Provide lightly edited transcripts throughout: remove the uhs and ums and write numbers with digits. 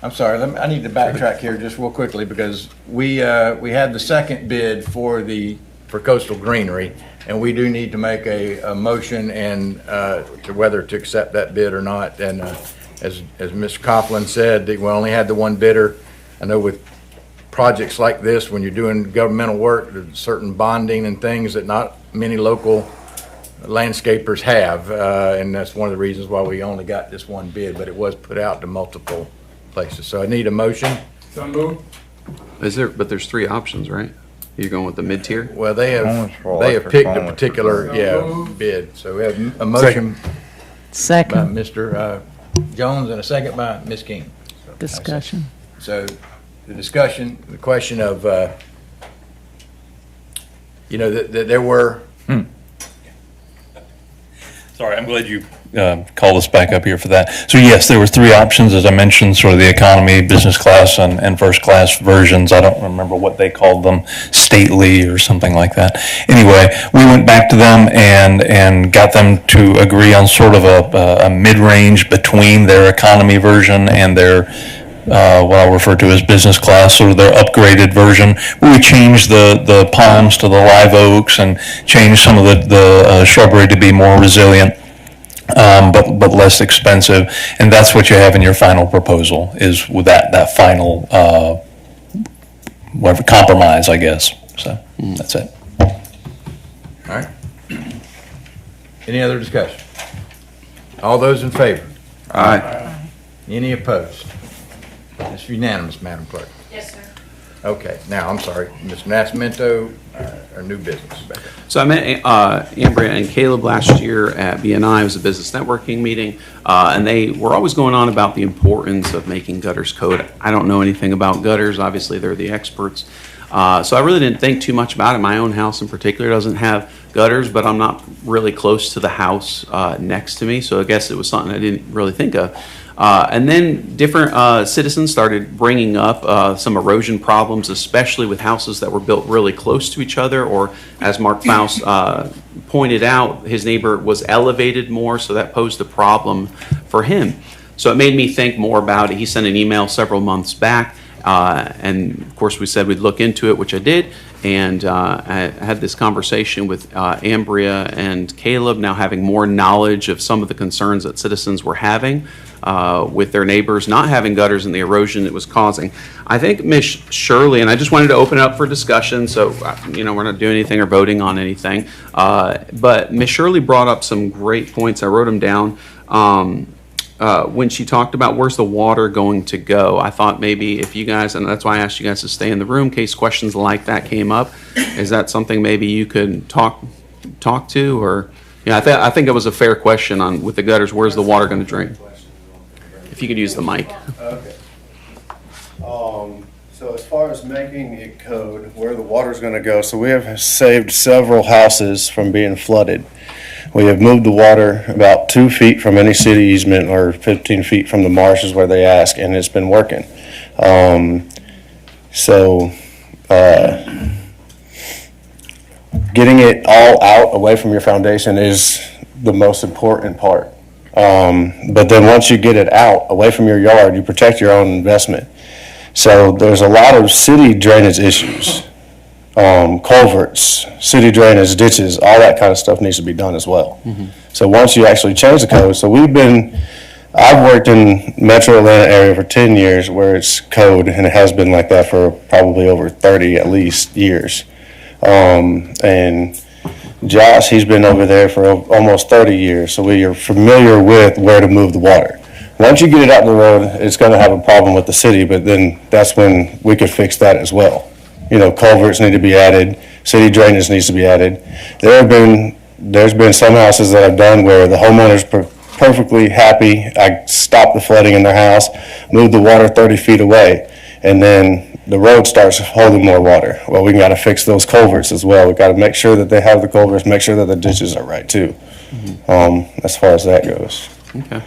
I'm sorry, I need to backtrack here just real quickly because we had the second bid for coastal greenery, and we do need to make a motion and to whether to accept that bid or not. And as Mr. Coughlin said, we only had the one bidder. I know with projects like this, when you're doing governmental work, there's certain bonding and things that not many local landscapers have, and that's one of the reasons why we only got this one bid, but it was put out to multiple places. So I need a motion. So moved. But there's three options, right? You're going with the mid-tier? Well, they Only for have electric, picked a only for particular, solar. bid. So we have a motion by Second Mr. Jones and a second by Ms. King. discussion. So the discussion, the question of, that there were, Sorry, I'm glad you called us back up here for that. So yes, there were three options, as I mentioned, sort of the economy, business class, and first class versions. I don't remember what they called them, stately or something like that. Anyway, we went back to them and got them to agree on sort of a mid-range between their economy version and their what I'll refer to as business class, sort of their upgraded version, where we changed the palms to the live oaks and changed some of the shrubbery to be more resilient, but less expensive. And that's what you have in your final proposal, is with that final whatever compromise, I guess. So that's it. all right. Any other discussion? All those in favor? Aye. Any opposed? It's unanimous, Madam Clerk. Yes, sir. Okay, now, I'm sorry, Mr. Nascimento, our new business. So I met Ambria and Caleb last year at BNI. It was a business networking meeting, and they were always going on about the importance of making gutters code. I don't know anything about gutters. Obviously, they're the experts. So I really didn't think too much about it. My own house in particular doesn't have gutters, but I'm not really close to the house next to me, so I guess it was something I didn't really think of. And then different citizens started bringing up some erosion problems, especially with houses that were built really close to each other, or as Mark Faust pointed out, his neighbor was elevated more, so that posed a problem for him. So it made me think more about it. He sent an email several months back, and of course we said we'd look into it, which I did. And I had this conversation with Ambria and Caleb, now having more knowledge of some of the concerns that citizens were having with their neighbors not having gutters and the erosion it was causing. I think Ms. Shirley, and I just wanted to open it up for discussion, so we're not doing anything or voting on anything, but Ms. Shirley brought up some great points. I wrote them down. When she talked about where's the water going to go, I thought maybe if you guys, and that's why I asked you guys to stay in the room in case questions like that came up, is that something maybe you could talk to, or I think it was a fair question on with the gutters, where's the water going to drain? If you could use the mic. Okay. So as far as making it code, where the water's going to go, so we have saved several houses from being flooded. We have moved the water about 2 feet from any city easement or 15 feet from the marshes where they ask, and it's been working. Getting it all out away from your foundation is the most important part. But then once you get it out away from your yard, you protect your own investment. So there's a lot of city drainage issues. Culverts, city drainage, ditches, all that kind of stuff needs to be done as well. Mm-hmm. So once you actually change the code, I've worked in Metro Atlanta area for 10 years where it's code, and it has been like that for probably over 30 at least years. And Josh, he's been over there for almost 30 years, so we are familiar with where to move the water. Once you get it out the road, it's going to have a problem with the city, but then that's when we could fix that as well. Culverts need to be added, city drainage needs to be added. There's been some houses that I've done where the homeowner's perfectly happy. I stopped the flooding in their house, moved the water 30 feet away, and then the road starts holding more water. Well, we got to fix those culverts as well. We got to make sure that they have the culverts, make sure that the ditches are right too, as far as that goes. Okay.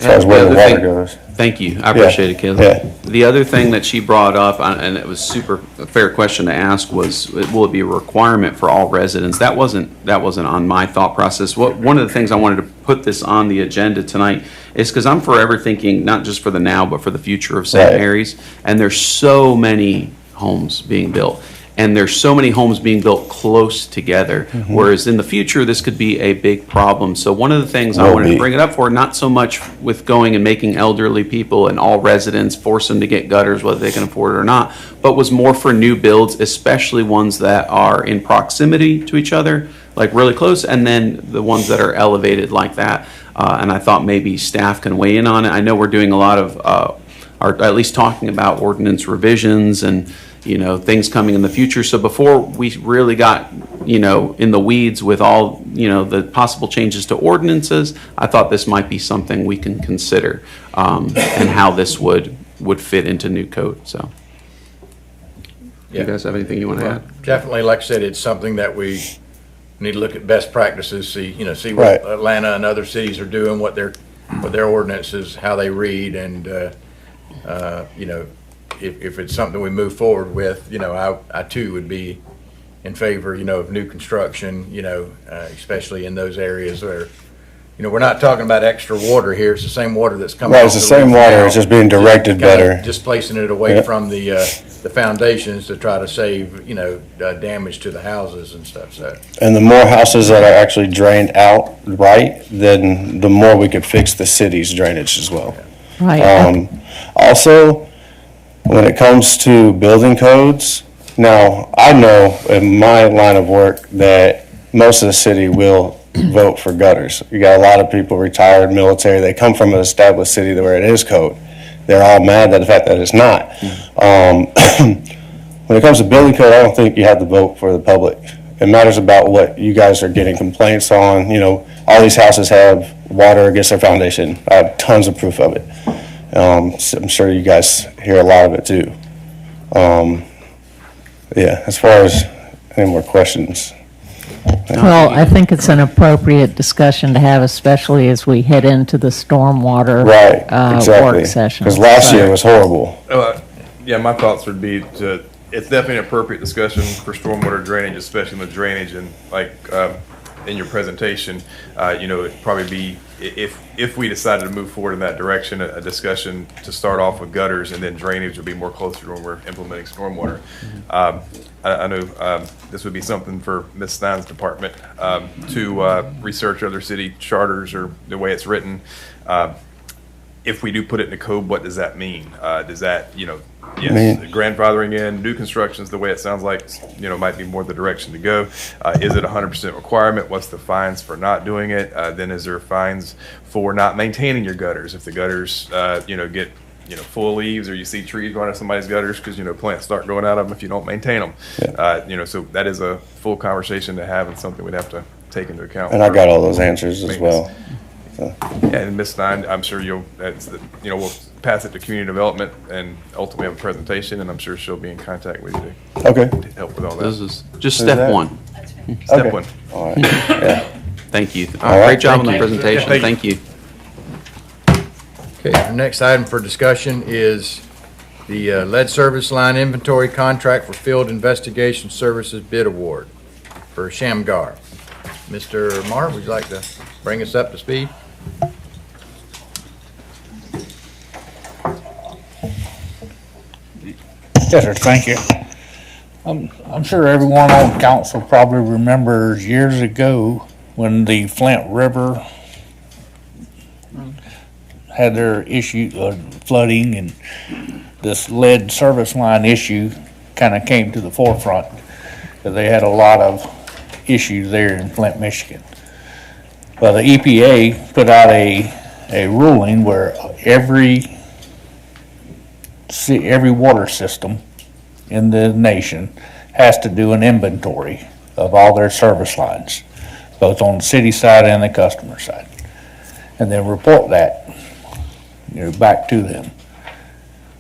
as far as where the other water thing- goes. Thank you. I appreciate it, Caleb. Yeah. The other thing that she brought up, and it was a fair question to ask, was will it be a requirement for all residents? That wasn't on my thought process. One of the things I wanted to put this on the agenda tonight is because I'm forever thinking, not just for the now, but for the future of St. Right. Mary's. And there's so many homes being built. And there's so many homes being built close together, whereas in the future, this could be a big problem. So one of the things I Will wanted to be. bring it up for, not so much with going and making elderly people and all residents, force them to get gutters, whether they can afford it or not, but was more for new builds, especially ones that are in proximity to each other, like really close, and then the ones that are elevated like that. And I thought maybe staff can weigh in on it. I know we're doing a lot of, or at least talking about ordinance revisions and, things coming in the future. So before we really got, in the weeds with all, the possible changes to ordinances, I thought this might be something we can consider, and how this would fit into new code, so. You Yeah. guys have anything you want to Well, add? definitely, like I said, it's something that we need to look at best practices, see Right. what Atlanta and other cities are doing, what their ordinances, how they read, and, if it's something we move forward with, I too would be in favor, of new construction, especially in those areas where, we're not talking about extra water here. It's the same water that's coming. Right, off it's the same roof water, now. it's just being directed Kinda better. Displacing it away Yeah. from the foundations to try to save, damage to the houses and stuff, so. And the more houses that are actually drained out right, then the more we could fix the city's drainage as well. Right. Also, when it comes to building codes, now, I know in my line of work that most of the city will vote for gutters. You got a lot of people, retired military, they come from an established city where it is code. They're all mad at the fact that it's not. When it comes to building code, I don't think you have to vote for the public. It matters about what you guys are getting complaints on. All these houses have water against their foundation. I have tons of proof of it. So I'm sure you guys hear a lot of it too. Yeah, as far as any more questions. Well, I think it's an appropriate discussion to have, especially as we head into the stormwater Right, exactly. work session. Because last So- year was horrible. Yeah, my thoughts would be it's definitely an appropriate discussion for stormwater drainage, especially in the drainage and in your presentation, it'd probably be, if we decided to move forward in that direction, a discussion to start off with gutters and then drainage would be more closer when we're implementing stormwater. I know this would be something for Ms. Stein's department to research other city charters or the way it's written. If we do put it in the code, what does that mean? Does that, yes, grandfathering in new constructions, the way it sounds like, might be more the direction to go. Is it 100% requirement? What's the fines for not doing it? Then is there fines for not maintaining your gutters? If the gutters, get, full of leaves, or you see trees going out of somebody's gutters because, plants start growing out of them if you don't maintain them. So that is a full conversation to have and something we'd have to take into account. And I got all those answers as well. Yeah, and Ms. Stein, I'm sure we'll pass it to community development and ultimately have a presentation, and I'm sure she'll be in contact with you Okay. to help with all This that. is just Is step that- one. Step Okay. one. All right. Yeah. Thank you. All right, Great job on the thank you. presentation. Yeah, thank Thank you. Okay, our next item for discussion is the lead service line inventory contract for field investigation services bid award for Shamgar. Mr. Marr, would you like to bring us up to speed? Yes, sir, thank you. I'm sure everyone on council probably remembers years ago when the Flint River had their issue of flooding, and this lead service line issue kind of came to the forefront, because they had a lot of issues there in Flint, Michigan. Well, the EPA put out a ruling where every water system in the nation has to do an inventory of all their service lines, both on the city side and the customer side, and then report that, back to them.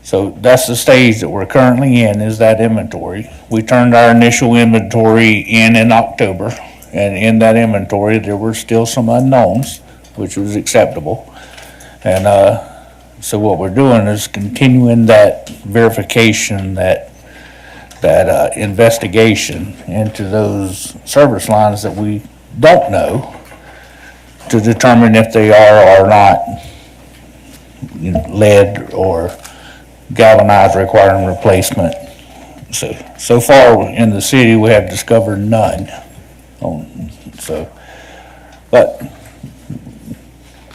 So that's the stage that we're currently in, is that inventory. We turned our initial inventory in October, and in that inventory, there were still some unknowns, which was acceptable. And, so what we're doing is continuing that verification, that investigation into those service lines that we don't know to determine if they are or not, you know, lead or galvanized requiring replacement. So far in the city, we have discovered none. But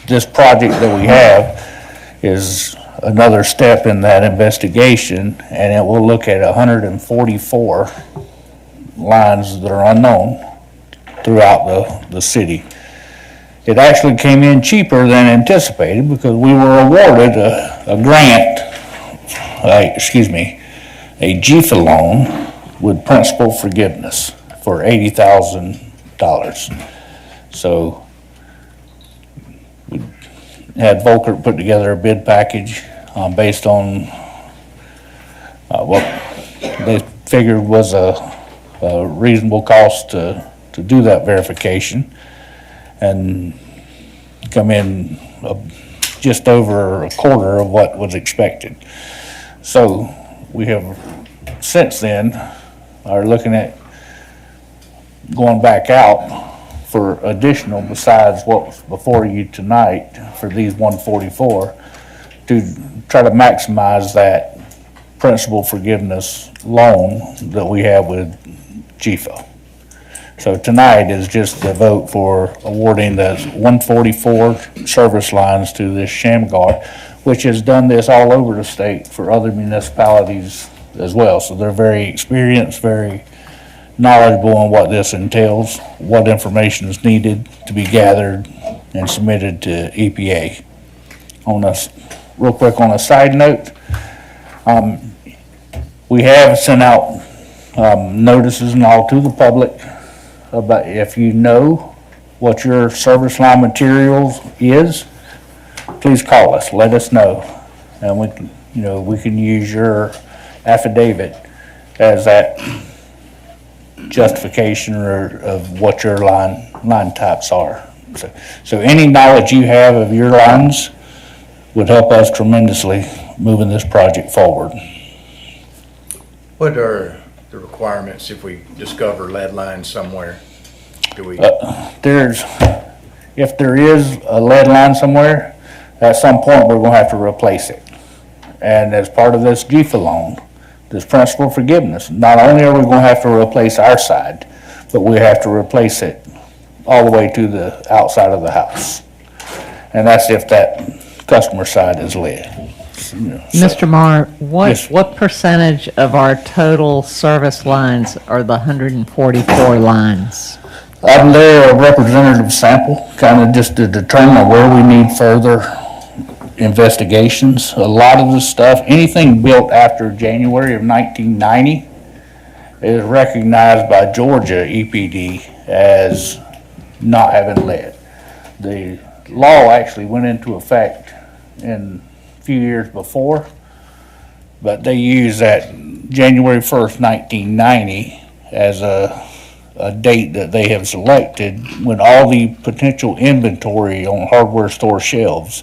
this project that we have is another step in that investigation, and it will look at 144 lines that are unknown throughout the city. It actually came in cheaper than anticipated because we were awarded a grant, a GFA loan with principal forgiveness for $80,000. So we had Volker put together a bid package based on what they figured was a reasonable cost to do that verification, and come in just over a quarter of what was expected. So we have since then are looking at going back out for additional besides what's before you tonight for these 144 to try to maximize that principal forgiveness loan that we have with GFA. So tonight is just the vote for awarding the 144 service lines to this Shamgar, which has done this all over the state for other municipalities as well. So they're very experienced, very knowledgeable on what this entails, what information is needed to be gathered and submitted to EPA. Real quick on a side note, we have sent out notices and all to the public about if you know what your service line materials is, please call us, let us know. And we can use your affidavit as that justification of what your line types are. So any knowledge you have of your lines would help us tremendously moving this project forward. What are the requirements if we discover lead lines somewhere? Do we? If there is a lead line somewhere, at some point we're going to have to replace it. And as part of this GFA loan, this principal forgiveness, not only are we going to have to replace our side, but we have to replace it all the way to the outside of the house. And that's if that customer side is lead. Mr. Marr, Yes. what percentage of our total service lines are the 144 lines? I'm there a representative sample, kind of just to determine where we need further investigations. A lot of the stuff, anything built after January of 1990 is recognized by Georgia EPD as not having lead. The law actually went into effect in a few years before, but they use that January 1st, 1990 as a date that they have selected when all the potential inventory on hardware store shelves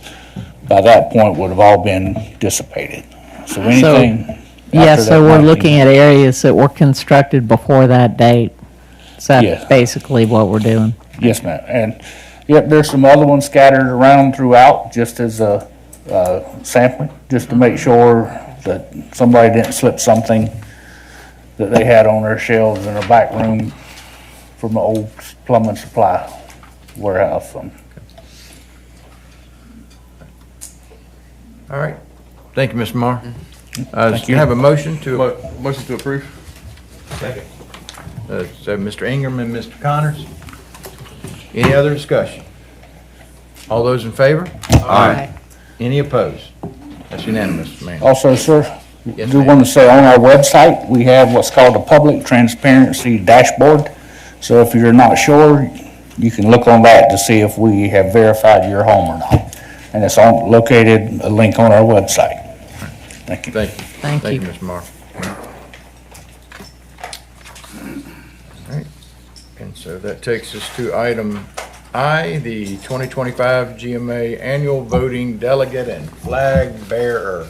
by that point would have all been dissipated. So anything. Yeah, so we're looking at areas that were constructed before that date. Is that Yes. basically what we're doing? Yes, ma'am. And yep, there's some other ones scattered around throughout just as a sampling, just to make sure that somebody didn't slip something that they had on their shelves in a back room from an old plumbing supply warehouse. All right. Thank you, Mr. Marr. Do you have a motion to? Motion to approve? So Mr. Ingram and Mr. Connors. Any other discussion? All those in favor? Aye. Any opposed? That's unanimous, ma'am. Also, sir, Yes, do ma'am. want to say on our website, we have what's called a public transparency dashboard. So if you're not sure, you can look on that to see if we have verified your home or not. And it's located, a link on our website. Thank you. Thank you. Thank you. Mr. Marr. All right. And so that takes us to item I, the 2025 GMA Annual Voting Delegate and Flag Bearer.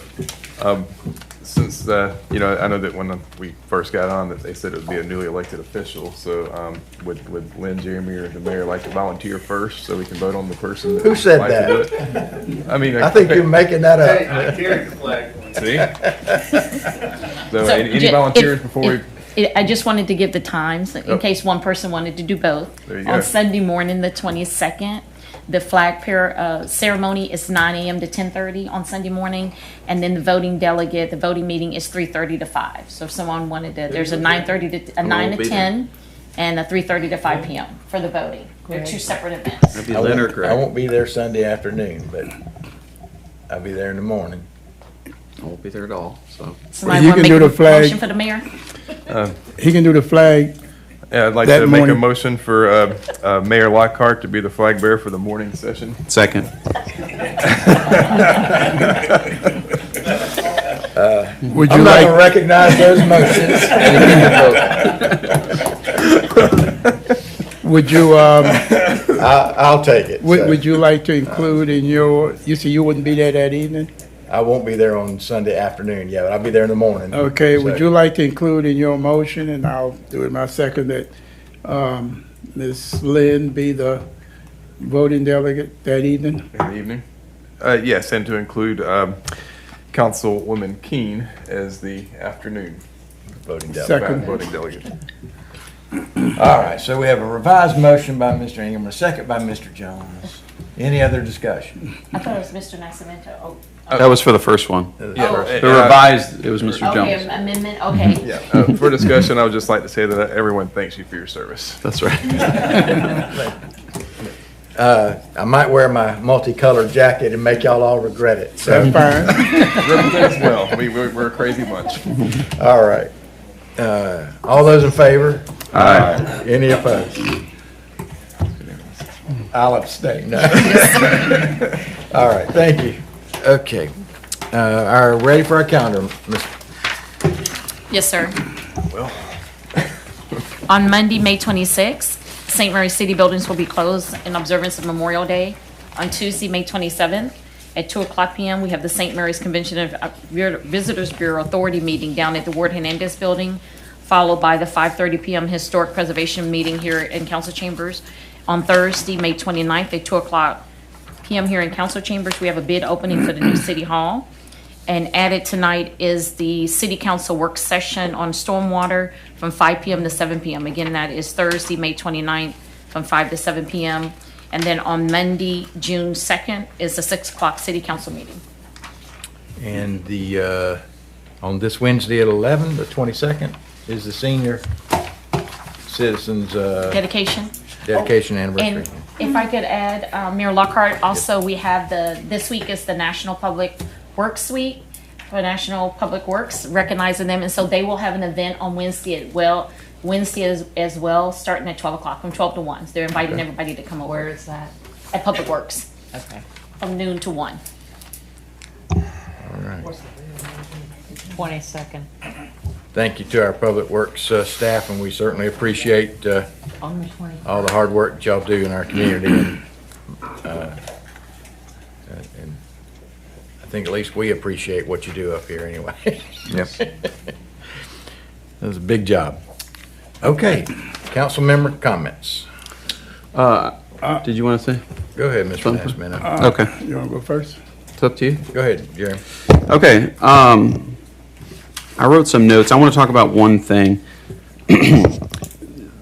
Since, you know, I know that when we first got on, that they said it would be a newly elected official, so would Lynn, Jeremy, or the mayor like to volunteer first, so we can vote on the person? Who said would like to do that? it? I mean, I think you're making that up. see? So, So, any ju- volunteers if- before we? I just wanted to give the times in Oh. case one person wanted to do both. There you On go. Sunday morning, the 22nd, the flag bearer ceremony is 9 a.m. to 10:30 on Sunday morning, and then the voting meeting is 3:30 to 5. So if someone wanted to, there's a 9:30 to 9 to be there. 10, and a 3:30 to 5 p.m. for the voting. They're two separate events. That'd be I Lynn or won't- I Greg. won't be there Sunday afternoon, but I'll be there in the morning. I won't be there at all, so. Somebody You want to can make do a the flag. motion for the mayor? He can do the flag. Yeah, I'd like That to make a morning. motion for Mayor Lockhart to be the flag bearer for the morning session. Second. Would you I'm not like, gonna recognize those motions. would you, I'll take it. so. would you like to include in your, you said you wouldn't be there that evening? I won't be there on Sunday afternoon, yeah, but I'll be there in the morning. Okay, would So- you like to include in your motion, and I'll do it my second, that Ms. Lynn be the voting delegate that evening? In the evening? Yes, and to include Councilwoman Keene as the afternoon Voting delegate. Second. voting delegate. All right, so we have a revised motion by Mr. Ingram, a second by Mr. Jones. Any other discussion? I thought it was Mr. Nascimento. Oh, That was for the first one. Yeah, The revised, it was Mr. okay, Jones. amendment, okay. Yeah, for discussion, I would just like to say that everyone thanks you for your service. That's right. I might wear my multicolored jacket and make y'all all regret it, so, That's fine. Represents well. We're a crazy bunch. all right. All those in favor? Aye. Any opposed? I'll abstain, no. All right, thank you. Okay. Are ready for our calendar, Ms. Yes, sir. On Monday, May 26th, St. Mary City buildings will be closed in observance of Memorial Day. On Tuesday, May 27th, at 2:00 p.m., we have the St. Mary's Convention of Visitors Bureau Authority meeting down at the Ward Hernandez Building, followed by the 5:30 p.m. Historic Preservation meeting here in Council Chambers. On Thursday, May 29th, at 2:00 p.m. here in Council Chambers, we have a bid opening for the new City Hall. And added tonight is the City Council work session on stormwater from 5 p.m. to 7 p.m. Again, that is Thursday, May 29th, from 5 to 7 p.m. And then on Monday, June 2nd, is the 6 o'clock City Council meeting. And the, on this Wednesday at 11, the 22nd, is the senior citizens Dedication. dedication And anniversary. if I could add, Mayor Lockhart, also we have this week is the National Public Works Week for National Public Works, recognizing them. And so they will have an event on Wednesday as well, starting at 12 o'clock, from 12 to 1. So they're inviting everybody to come over. Where is that? At Public Works, Okay. from noon to 1. All right. 22nd. Thank you to our Public Works staff, and we certainly appreciate On the 20th. all the hard work that y'all do in our community. And I think at least we appreciate what you do up here anyway. Yes. That was a big job. Okay, council member comments. Did you want to say? Go ahead, Mr. Something? Nasmino. Okay, You want to go first? it's up to you. Go ahead, Jeremy. Okay, I wrote some notes. I want to talk about one thing.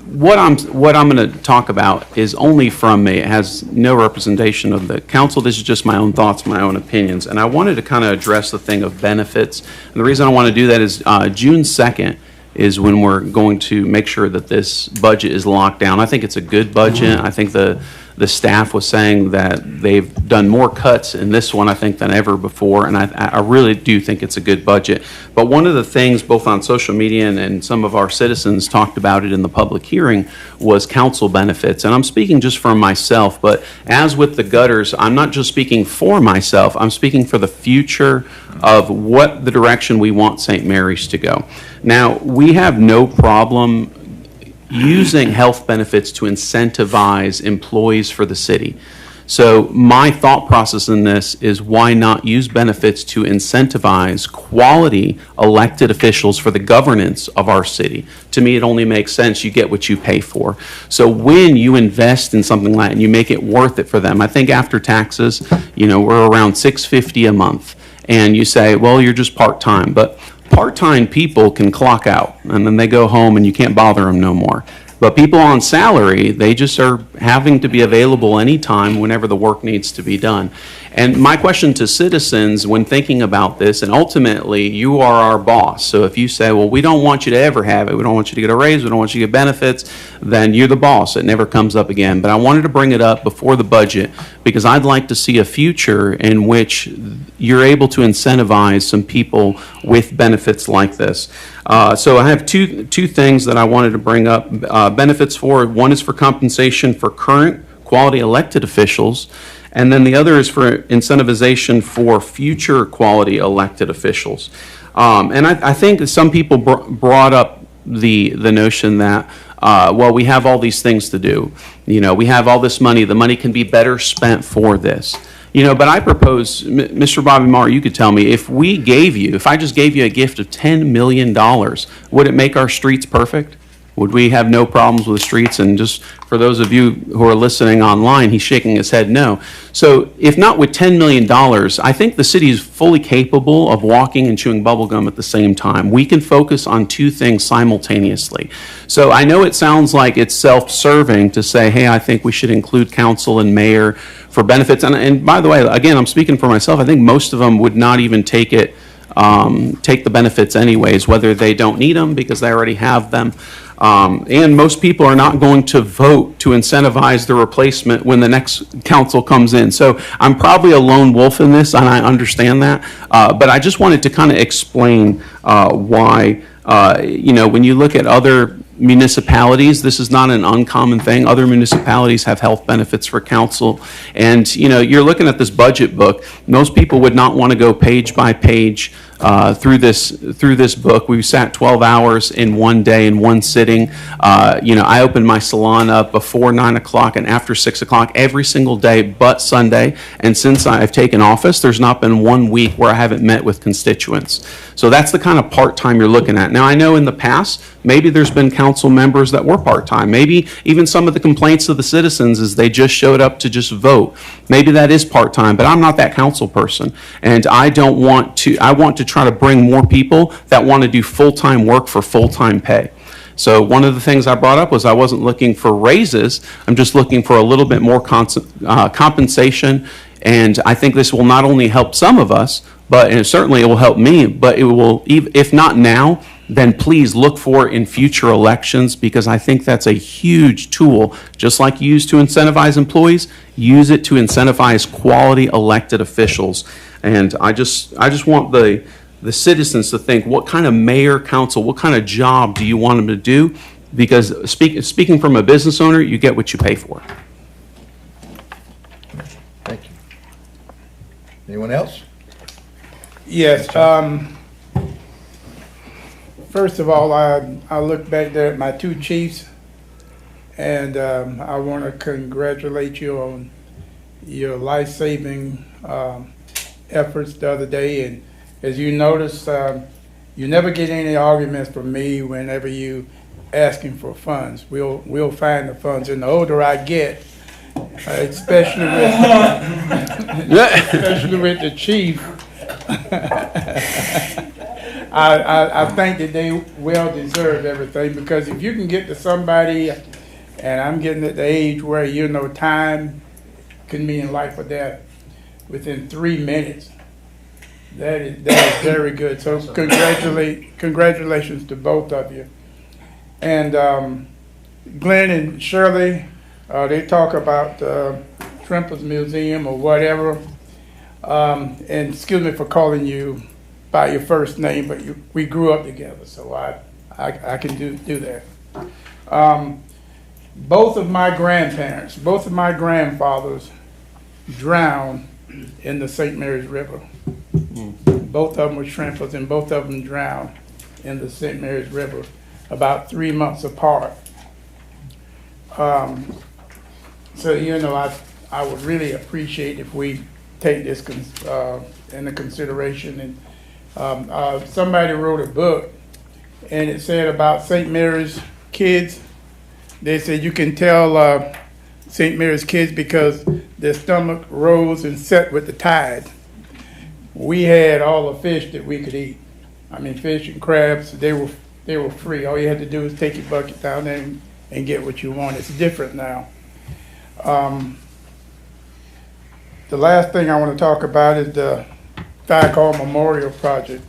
What I'm going to talk about is only from me. It has no representation of the council. This is just my own thoughts, my own opinions. And I wanted to kind of address the thing of benefits. And the reason I want to do that is June 2nd is when we're going to make sure that this budget is locked down. I think it's a good budget. I think the staff was saying that they've done more cuts in this one, I think, than ever before, and I really do think it's a good budget. But one of the things, both on social media and some of our citizens talked about it in the public hearing, was council benefits. And I'm speaking just for myself, but as with the gutters, I'm not just speaking for myself, I'm speaking for the future of what the direction we want St. Mary's to go. Now, we have no problem using health benefits to incentivize employees for the city. So my thought process in this is why not use benefits to incentivize quality elected officials for the governance of our city? To me, it only makes sense. You get what you pay for. So when you invest in something like that and you make it worth it for them, I think after taxes, we're around $650 a month. And you say, well, you're just part-time. But part-time people can clock out and then they go home and you can't bother them no more. But people on salary, they just are having to be available anytime whenever the work needs to be done. And my question to citizens when thinking about this, and ultimately you are our boss. So if you say, well, we don't want you to ever have it, we don't want you to get a raise, we don't want you to get benefits, then you're the boss. It never comes up again. But I wanted to bring it up before the budget because I'd like to see a future in which you're able to incentivize some people with benefits like this. So I have two things that I wanted to bring up benefits for. One is for compensation for current quality elected officials, and then the other is for incentivization for future quality elected officials. And I think some people brought up the notion that, well, we have all these things to do. We have all this money. The money can be better spent for this. But I propose, Mr. Bobby Marr, you could tell me, if I just gave you a gift of $10 million, would it make our streets perfect? Would we have no problems with the streets? And just for those of you who are listening online, he's shaking his head no. So if not with $10 million, I think the city is fully capable of walking and chewing bubble gum at the same time. We can focus on two things simultaneously. So I know it sounds like it's self-serving to say, hey, I think we should include council and mayor for benefits. And by the way, again, I'm speaking for myself. I think most of them would not even take the benefits anyways, whether they don't need them because they already have them. And most people are not going to vote to incentivize the replacement when the next council comes in. So I'm probably a lone wolf in this, and I understand that. But I just wanted to kind of explain why, when you look at other municipalities, this is not an uncommon thing. Other municipalities have health benefits for council. And, you're looking at this budget book. Most people would not want to go page by page through this book. We sat 12 hours in one day in one sitting. I opened my salon up before 9 o'clock and after 6 o'clock every single day but Sunday. And since I've taken office, there's not been 1 week where I haven't met with constituents. So that's the kind of part-time you're looking at. Now, I know in the past, maybe there's been council members that were part-time. Maybe even some of the complaints of the citizens is they just showed up to just vote. Maybe that is part-time, but I'm not that council person. And I want to try to bring more people that want to do full-time work for full-time pay. So one of the things I brought up was I wasn't looking for raises. I'm just looking for a little bit more compensation. And I think this will not only help some of us, but certainly it will help me, but it will, if not now, then please look for it in future elections, because I think that's a huge tool. Just like you use to incentivize employees, use it to incentivize quality elected officials. And I just want the citizens to think, what kind of mayor, council, what kind of job do you want them to do? Because speaking from a business owner, you get what you pay for. Thank you. Anyone else? Yes. First of all, I look back there at my two chiefs, and I want to congratulate you on your life-saving efforts the other day. And as you notice, you never get any arguments from me whenever you asking for funds. We'll find the funds. And the older I get, especially with the chief, I think that they well deserve everything, because if you can get to somebody, and I'm getting at the age where time can mean life or death within 3 minutes, that is very good. So congratulations to both of you. And Glenn and Shirley, they talk about Tremper's Museum or whatever. And excuse me for calling you by your first name, but we grew up together, so I can do that. Both of my grandfathers drowned in the St. Mary's River. Both of them were shrimpers, and both of them drowned in the St. Mary's River about 3 months apart. So, you know, I would really appreciate if we take this into consideration. And somebody wrote a book, and it said about St. Mary's kids. They said you can tell St. Mary's kids because their stomach rose and set with the tide. We had all the fish that we could eat. I mean, fish and crabs, they were free. All you had to do was take your bucket down there and get what you want. It's different now. The last thing I want to talk about is the Fire Hall Memorial Project.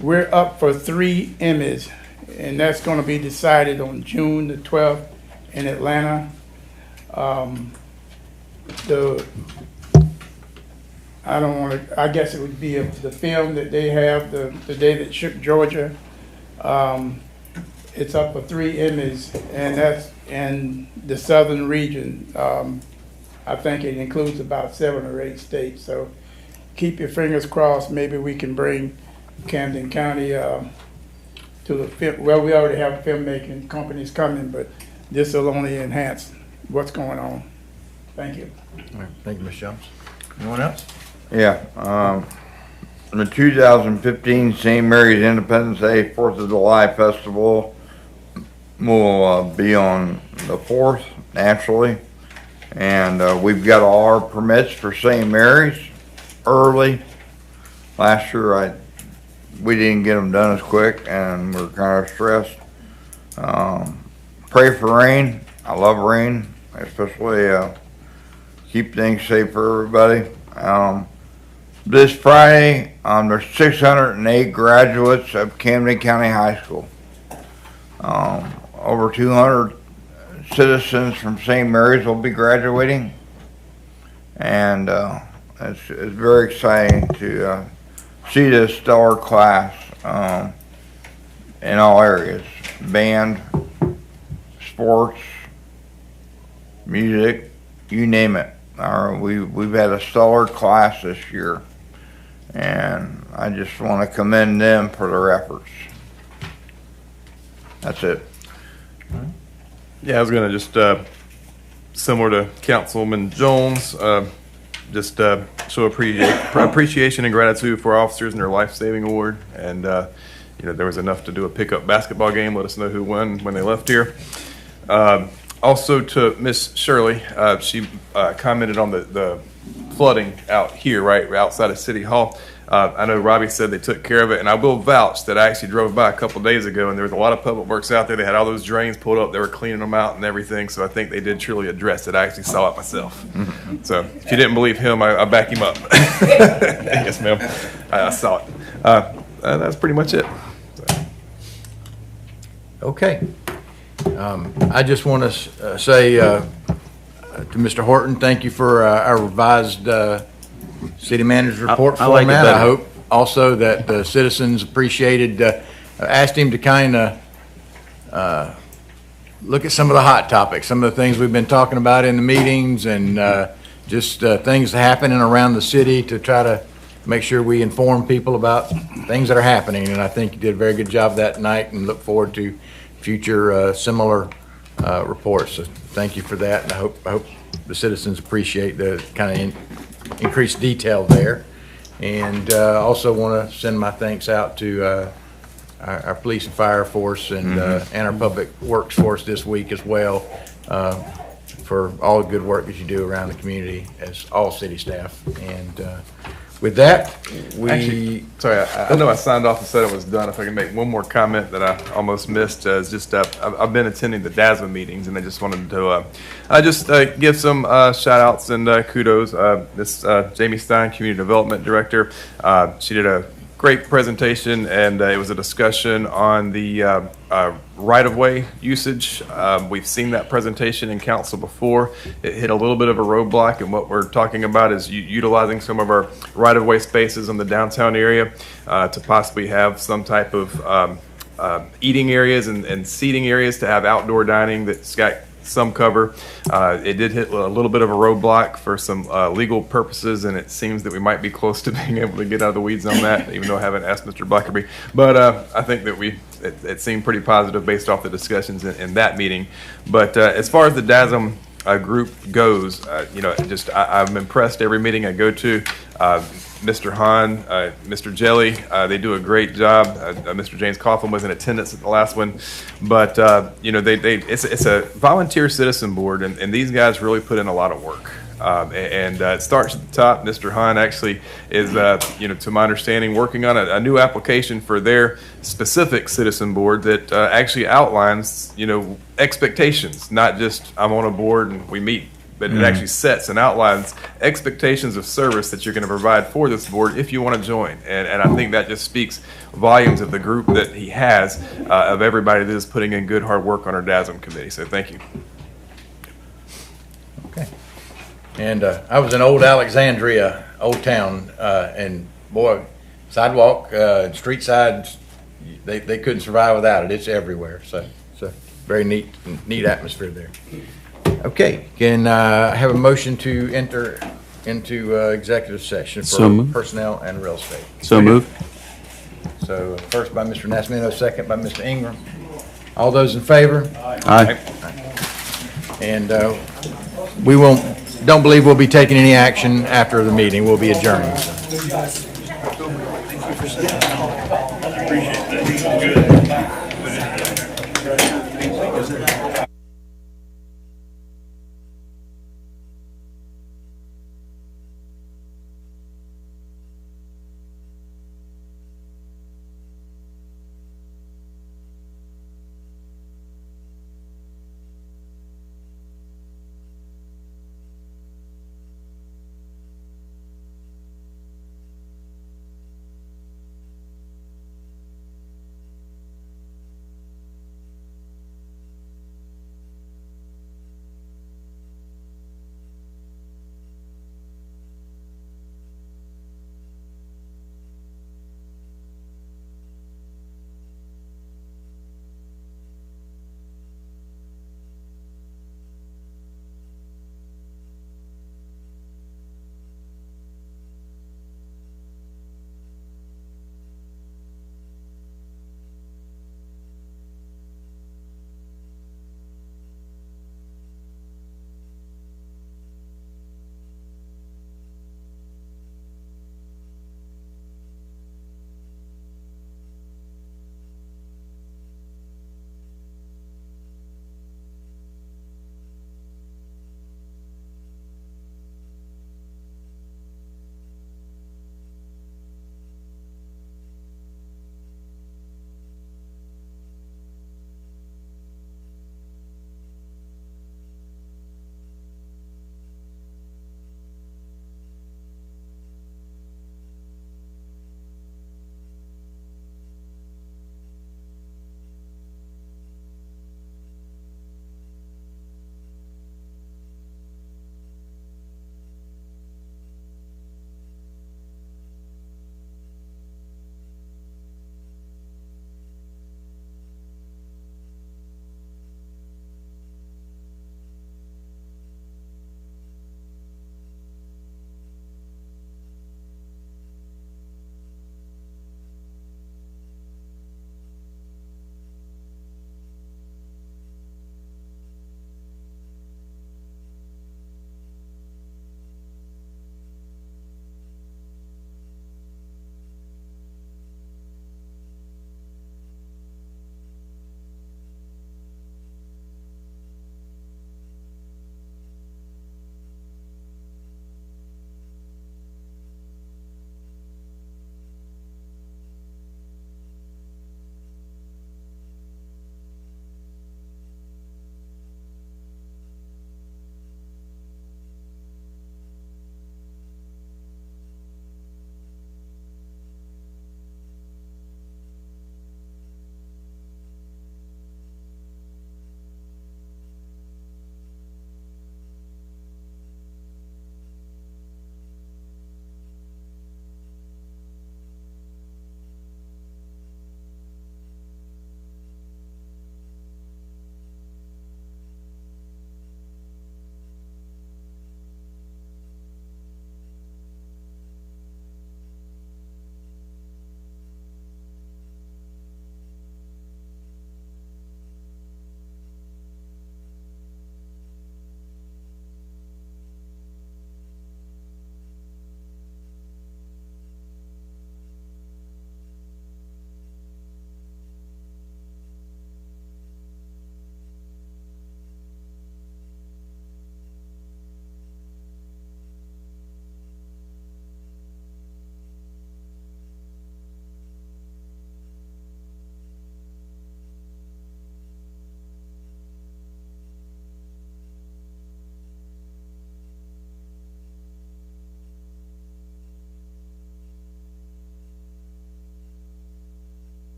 We're up for 3 Emmys, and that's going to be decided on June the 12th in Atlanta. I guess it would be the film that they have, the Day That Shook Georgia. It's up for 3 Emmys, and that's in the southern region. I think it includes about 7 or 8 states. So keep your fingers crossed. Maybe we can bring Camden County to the film. Well, we already have filmmaking companies coming, but this will only enhance what's going on. Thank you. All right, thank you, Ms. Jones. Anyone else? Yeah, the 2015 St. Mary's Independence Day 4th of July Festival will be on the 4th, naturally. And we've got all our permits for St. Mary's early. Last year we didn't get them done as quick, and we're kind of stressed. Pray for rain. I love rain, especially keep things safe for everybody. This Friday, there's 608 graduates of Camden County High School. Over 200 citizens from St. Mary's will be graduating, and it's very exciting to see this stellar class in all areas: band, sports, music, you name it. We've had a stellar class this year, and I just want to commend them for their efforts. That's it. Yeah, I was gonna just, similar to Councilman Jones, just show appreciation and gratitude for our officers and their life-saving award. And, you know, there was enough to do a pickup basketball game. Let us know who won when they left here. Also to Miss Shirley, she commented on the flooding out here, right outside of City Hall. I know Robbie said they took care of it, and I will vouch that I actually drove by a couple days ago, and there was a lot of public works out there. They had all those drains pulled up. They were cleaning them out and everything, so I think they did truly address it. I actually saw it myself. So if you didn't believe him, I back him up. Yes, ma'am. I saw it. That's pretty much it. So. Okay. I just want to say to Mr. Horton, thank you for our revised city manager's report I like it format. better. I hope also that the citizens appreciated, asked him to kind of look at some of the hot topics, some of the things we've been talking about in the meetings, and just things happening around the city to try to make sure we inform people about things that are happening. And I think you did a very good job that night, and look forward to future similar reports. So thank you for that, and I hope the citizens appreciate the kind of increased detail there. And also want to send my thanks out to our police and fire force and our public works force this week as well, for all the good work that you do around the community as all city staff. And with that, I know I signed off and said it was done. If I can make one more comment that I almost missed, is just I've been attending the DASMA meetings, and I just wanted to give some shout outs and kudos. This Jamie Stein, Community Development Director, she did a great presentation, and it was a discussion on the right-of-way usage. We've seen that presentation in council before. It hit a little bit of a roadblock, and what we're talking about is utilizing some of our right-of-way spaces in the downtown area to possibly have some type of eating areas and seating areas to have outdoor dining that's got some cover. It did hit a little bit of a roadblock for some legal purposes, and it seems that we might be close to being able to get out of the weeds on that, even though I haven't asked Mr. Blackerby. But I think that it seemed pretty positive based off the discussions in that meeting. But as far as the DASM group goes, I'm impressed every meeting I go to. Mr. Hahn, Mr. Jelly, they do a great job. Mr. James Coughlin was in attendance at the last one, but it's a volunteer citizen board, and these guys really put in a lot of work. It starts at the top. Mr. Hahn actually is, to my understanding, working on a new application for their specific citizen board that actually outlines, expectations, not just I'm on a board and we meet, but it actually sets and outlines expectations of service that you're going to provide for this board if you want to join. And I think that just speaks volumes of the group that he has, of everybody that is putting in good hard work on our DASM committee. So thank you. Okay. And I was in Old Alexandria, Old Town, and boy, sidewalk, street sides, they couldn't survive without it. It's everywhere. So it's a very neat atmosphere there. Okay, can I have a motion to enter into executive session So for moved. personnel and real estate? So moved. So first by Mr. Nasmino, second by Mr. Ingram. All those in favor? Aye. And don't believe we'll be taking any action after the meeting. We'll be adjourning.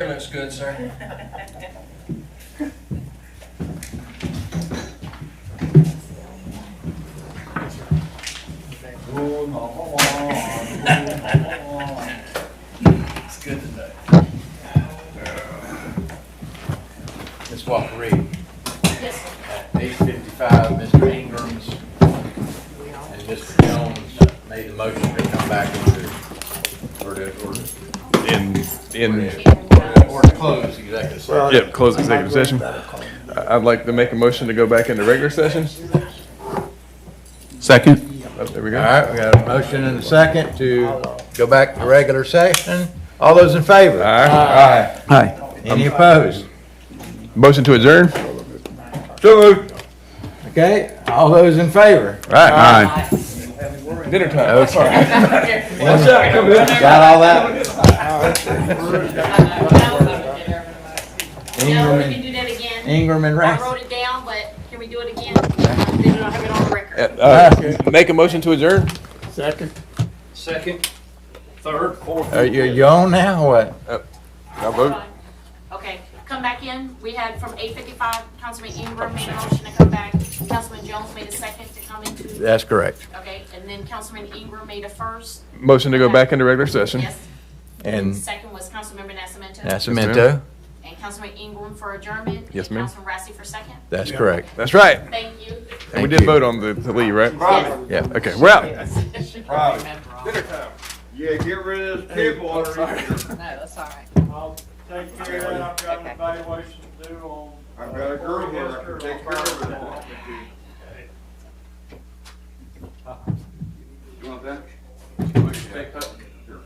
looks good, sir. It's good today. Ms. Walker Reed. Yes, At 8:55, Mr. Ingram's and Mr. Jones made the motion to come back into, or to close executive session. Yep, close executive session. I'd like to make a motion to go back into regular session. Second? Oh, there we All go. right, we got a motion and a second to go back to regular session. All those in favor? Aye. Aye. Any opposed? Motion to adjourn? So moved. Okay, all those in favor? Aye. Dinner time. Okay. Got all that? no, we can do that again. Ingram and I Rath? wrote it down, but can we do it again? Then I'll have it on the record. Make a motion to adjourn? Second. Are you on now, or what? I'll vote. Okay, come back in. We had from 8:55, Councilman Ingram made a motion to come back. Councilman Jones made a second to come into, That's correct. okay, and then Councilman Ingram made a first. Motion to go back into regular session. Yes. And Second was Councilmember Nascimento. Nascimento? And Councilman Ingram for adjournment. Yes, and ma'am. Councilman Rassi for second. That's correct. That's right. Thank you. And we Thank did you. vote on the leave, right? Yes. Yeah. Okay, we're out. Yeah, get rid of this people. No, that's all right. I'll take care of that. I've got an evaluation to do on. I've got a girl that I can take care of it. You want that? Sure.